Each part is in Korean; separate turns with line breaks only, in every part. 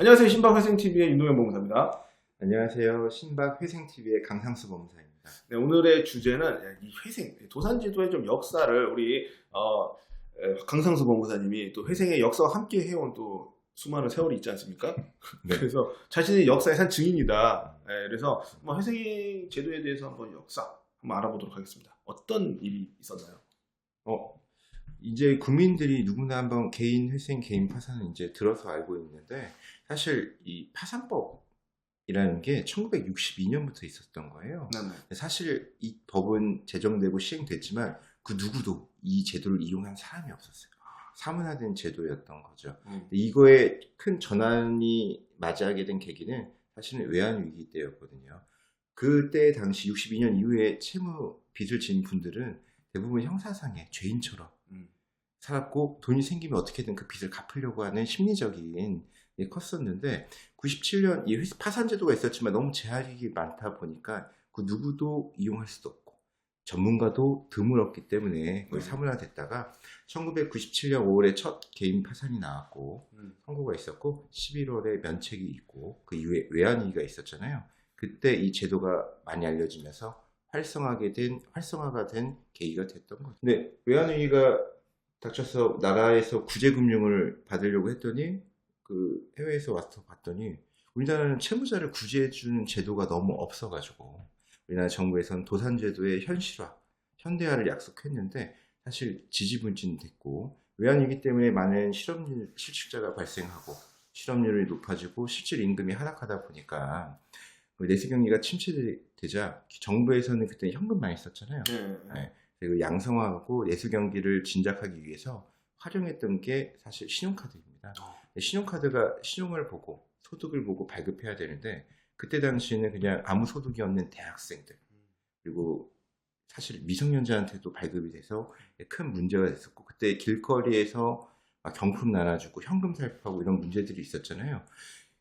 안녕하세요. 신박회생TV의 윤동현 법무사입니다.
안녕하세요. 신박회생TV의 강상수 법무사입니다.
네, 오늘의 주제는 이 회생, 도산지도의 좀 역사를 우리 강상수 법무사님이 또 회생의 역사와 함께 해온 또 수많은 세월이 있지 않습니까?
네.
그래서 자신의 역사의 산 증인이다. 네, 그래서 회생 제도에 대해서 한번 역사 한번 알아보도록 하겠습니다. 어떤 일이 있었나요?
이제 국민들이 누구나 한번 개인 회생, 개인 파산은 이제 들어서 알고 있는데, 사실 이 파산법이라는 게 1962년부터 있었던 거예요.
네.
사실 이 법은 제정되고 시행됐지만 그 누구도 이 제도를 이용한 사람이 없었어요. 사문화된 제도였던 거죠. 이거에 큰 전환이 맞이하게 된 계기는 사실은 외환위기 때였거든요. 그때 당시 62년 이후에 채무 빚을 진 분들은 대부분 형사상의 죄인처럼 살았고, 돈이 생기면 어떻게든 그 빚을 갚으려고 하는 심리적인 게 컸었는데, 97년 이 파산제도가 있었지만 너무 제약이 많다 보니까 그 누구도 이용할 수도 없고 전문가도 드물었기 때문에 거의 사문화됐다가 1997년 5월에 첫 개인 파산이 나왔고 선고가 있었고, 11월에 면책이 있고, 그 이후에 외환위기가 있었잖아요. 그때 이 제도가 많이 알려지면서 활성화가 된 계기가 됐던 거죠. 근데 외환위기가 닥쳐서 나라에서 구제금융을 받으려고 했더니, 그 해외에서 와서 봤더니 우리나라는 채무자를 구제해주는 제도가 너무 없어가지고, 우리나라 정부에서는 도산제도의 현대화를 약속했는데 사실 지지부진됐고, 외환위기 때문에 많은 실직자가 발생하고 실업률이 높아지고 실질 임금이 하락하다 보니까 내수 경기가 침체되자 정부에서는 그때 현금 많이 썼잖아요. 네. 그리고 양성화하고 내수 경기를 진작하기 위해서 활용했던 게 사실 신용카드입니다. 신용카드가 신용을 보고 소득을 보고 발급해야 되는데, 그때 당시에는 그냥 아무 소득이 없는 대학생들, 그리고 사실 미성년자한테도 발급이 돼서 큰 문제가 됐었고, 그때 길거리에서 경품 나눠주고 현금 살포하고 이런 문제들이 있었잖아요.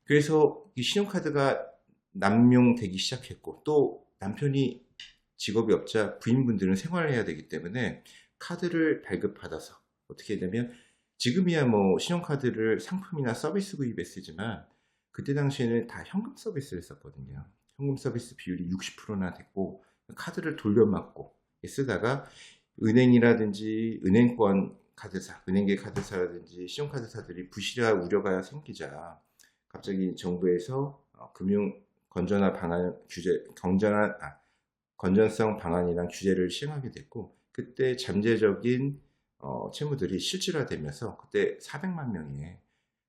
그래서 이 신용카드가 남용되기 시작했고, 또 남편이 직업이 없자 부인분들은 생활을 해야 되기 때문에 카드를 발급받아서 어떻게 되면, 지금이야 뭐 신용카드를 상품이나 서비스 구입에 쓰지만 그때 당시에는 다 현금 서비스를 썼거든요. 현금 서비스 비율이 60%나 됐고, 카드를 돌려막고 쓰다가 은행이라든지 은행권 카드사, 은행계 카드사라든지 신용카드사들이 부실화 우려가 생기자 갑자기 정부에서 금융 건전화 방안 건전성 방안이랑 규제를 시행하게 됐고, 그때 잠재적인 채무들이 실질화되면서 그때 400만 명의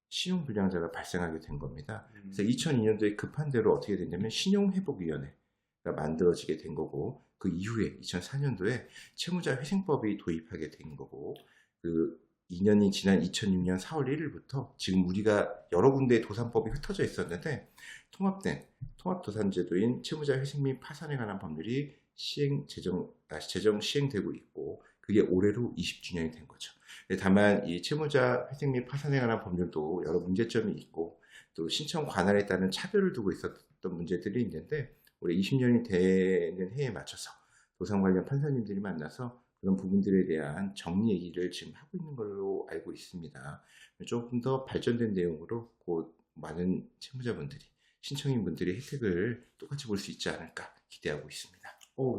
신용불량자가 발생하게 된 겁니다. 그래서 2002년도에 급한 대로 어떻게 됐냐면 신용회복위원회가 만들어지게 된 거고, 그 이후에 2004년도에 채무자 회생법이 도입하게 된 거고, 그 2년이 지난 2006년 4월 1일부터 지금 우리가 여러 군데의 도산법이 흩어져 있었는데, 통합도산제도인 채무자 회생 및 파산에 관한 법률이 제정 시행되고 있고, 그게 올해로 20주년이 된 거죠. 다만 이 채무자 회생 및 파산에 관한 법률도 여러 문제점이 있고, 또 신청 관할에 따른 차별을 두고 있었던 문제들이 있는데, 올해 20년이 되는 해에 맞춰서 도산 관련 판사님들이 만나서 그런 부분들에 대한 정리 얘기를 지금 하고 있는 걸로 알고 있습니다. 조금 더 발전된 내용으로 곧 많은 채무자분들이, 신청인분들이 혜택을 똑같이 볼 수 있지 않을까 기대하고 있습니다.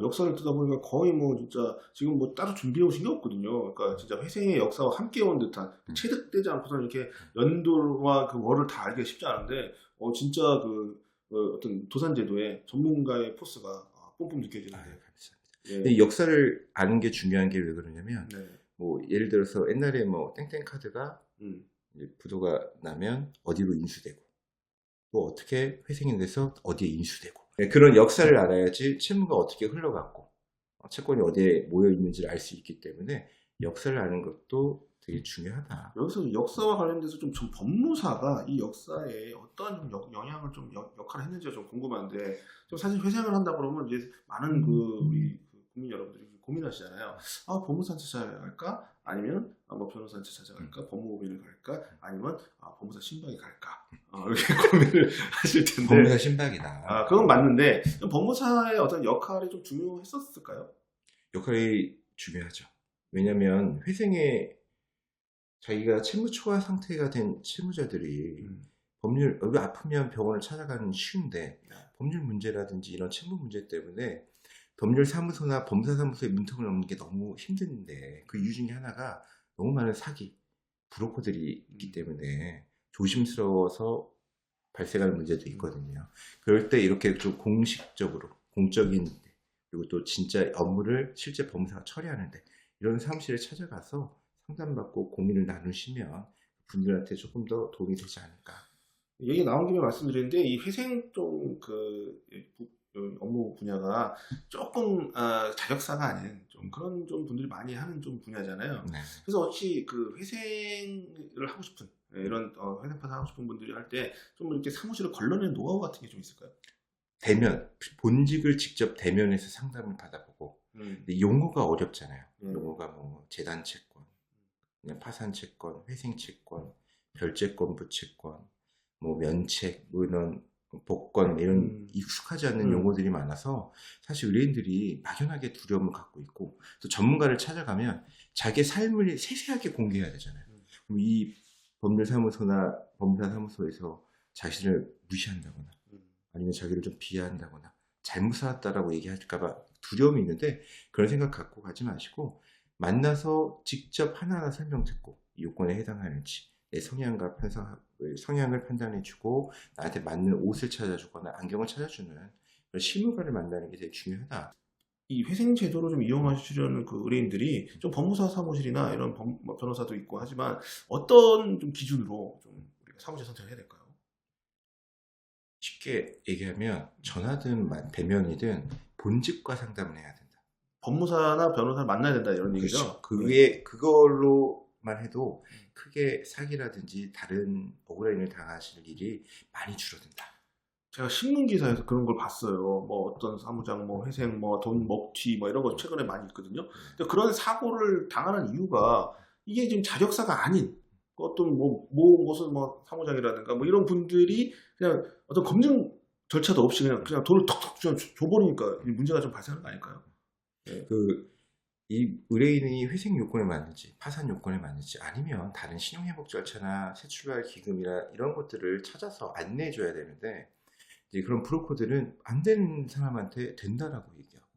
역사를 듣다 보니까 거의 진짜 지금 따로 준비해 오신 게 없거든요. 그러니까 진짜 회생의 역사와 함께 온 듯한, 체득되지 않고서는 이렇게 연도와 그 월을 다 알기가 쉽지 않은데, 진짜 어떤 도산제도의 전문가의 포스가 뿜뿜 느껴지는데.
감사합니다.
예.
근데 역사를 아는 게 중요한 게 왜 그러냐면,
네.
뭐 예를 들어서 옛날에 뭐 땡땡 카드가 부도가 나면 어디로 인수되고, 또 어떻게 회생이 돼서 어디에 인수되고, 그런 역사를 알아야지 채무가 어떻게 흘러갔고 채권이 어디에 모여 있는지를 알 수 있기 때문에 역사를 아는 것도 되게 중요하다.
여기서 역사와 관련돼서 좀 법무사가 이 역사에 어떤 영향을 역할을 했는지가 좀 궁금한데, 좀 사실 회생을 한다 그러면 이제 많은 우리 국민 여러분들이 고민하시잖아요. 법무사한테 찾아갈까? 아니면 뭐 변호사한테 찾아갈까? 법무법인을 갈까? 아니면 법무사 신박에 갈까? 이렇게 고민을 하실 텐데.
법무사 신박이다.
그건 맞는데, 법무사의 어떤 역할이 좀 중요했었을까요?
역할이 중요하죠. 왜냐하면 회생에 자기가 채무 초과 상태가 된 채무자들이 법률 우리 아프면 병원을 찾아가는 쉬운데
네.
법률 문제라든지 이런 채무 문제 때문에 법률 사무소나 법무사 사무소에 문턱을 넘는 게 너무 힘든데 그 이유 중에 하나가 너무 많은 사기 브로커들이 있기 때문에 조심스러워서 발생하는 문제도 있거든요. 그럴 때 이렇게 좀 공식적으로 공적인 그리고 또 진짜 업무를 실제 법무사가 처리하는데 이런 사무실에 찾아가서 상담받고 고민을 나누시면 분들한테 조금 더 도움이 되지 않을까.
얘기 나온 김에 말씀드리는데 이 회생 업무 분야가 조금 자격사가 아닌 좀 그런 좀 분들이 많이 하는 좀 분야잖아요.
네.
그래서 혹시 그 회생을 하고 싶은 이런 회생 파산 하고 싶은 분들이 할 때 좀 이렇게 사무실을 걸러내는 노하우 같은 게 좀 있을까요?
대면 본직을 직접 대면해서 상담을 받아보고 근데 용어가 어렵잖아요. 용어가 뭐 재단 채권, 그냥 파산 채권, 회생 채권, 별채권, 부채권, 뭐 면책, 뭐 이런 복권 이런 익숙하지 않는 용어들이 많아서 사실 의뢰인들이 막연하게 두려움을 갖고 있고 또 전문가를 찾아가면 자기의 삶을 세세하게 공개해야 되잖아요. 그럼 이 법률사무소나 법무사사무소에서 자신을 무시한다거나 아니면 자기를 좀 비하한다거나 잘못 살았다라고 얘기할까봐 두려움이 있는데 그런 생각 갖고 가지 마시고 만나서 직접 하나하나 설명 듣고 이 요건에 해당하는지 내 성향을 판단해주고 나한테 맞는 옷을 찾아주거나 안경을 찾아주는 그런 실무가를 만나는 게 되게 중요하다.
이 회생 제도를 좀 이용하시려는 그 의뢰인들이 좀 법무사 사무실이나 이런 변호사도 있고 하지만 어떤 좀 기준으로 좀 우리가 사무실 선택을 해야 될까요?
쉽게 얘기하면 전화든 대면이든 본직과 상담을 해야 된다.
법무사나 변호사를 만나야 된다 이런 얘기죠.
그게 그걸로만 해도 크게 사기라든지 다른 억울한 일을 당하실 일이 많이 줄어든다.
제가 신문 기사에서 그런 걸 봤어요. 뭐 어떤 사무장 뭐 회생 뭐 돈 먹튀 뭐 이런 거 최근에 많이 있거든요. 근데 그런 사고를 당하는 이유가 이게 지금 자격사가 아닌 어떤 무슨 뭐 사무장이라든가 뭐 이런 분들이 그냥 어떤 검증 절차도 없이 그냥 돈을 턱턱 줘버리니까 이 문제가 좀 발생하는 거 아닐까요? 네.
이 의뢰인이 회생 요건에 맞는지 파산 요건에 맞는지 아니면 다른 신용회복 절차나 새출발 기금이나 이런 것들을 찾아서 안내해 줘야 되는데 이제 그런 브로커들은 안 되는 사람한테 된다라고 얘기하고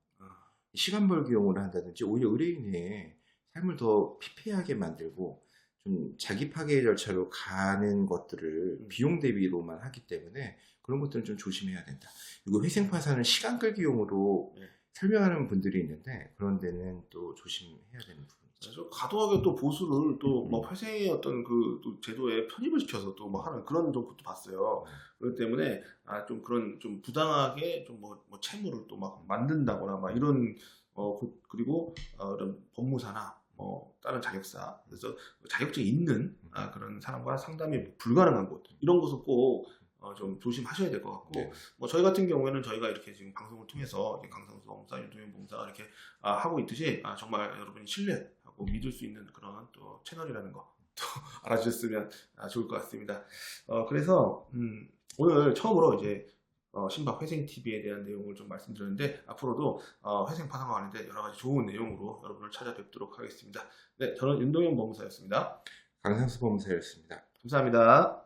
시간 벌기용으로 한다든지 오히려 의뢰인의 삶을 더 피폐하게 만들고 좀 자기 파괴 절차로 가는 것들을 비용 대비로만 하기 때문에 그런 것들은 좀 조심해야 된다. 그리고 회생 파산은 시간 끌기용으로 설명하는 분들이 있는데 그런 데는 또 조심해야 되는 부분이죠.
그래서 과도하게 또 보수를 또 뭐 회생의 어떤 또 제도에 편입을 시켜서 또 뭐 하는 그런 좀 것도 봤어요. 그렇기 때문에 좀 그런 좀 부당하게 좀 뭐 채무를 또 막 만든다거나 막 이런 그리고 이런 법무사나 다른 자격사 그래서 자격증이 있는 그런 사람과 상담이 불가능한 곳 이런 곳은 꼭 좀 조심하셔야 될 것 같고 뭐 저희 같은 경우에는 저희가 이렇게 지금 방송을 통해서 강상수 법무사, 윤동현 법무사가 이렇게 하고 있듯이 정말 여러분이 신뢰하고 믿을 수 있는 그런 또 채널이라는 거 또 알아주셨으면 좋을 것 같습니다. 그래서 오늘 처음으로 이제 신박 회생 TV에 대한 내용을 좀 말씀드렸는데 앞으로도 회생 파산과 관련된 여러 가지 좋은 내용으로 여러분을 찾아뵙도록 하겠습니다. 네, 저는 윤동현 법무사였습니다.
강상수 법무사였습니다.
감사합니다.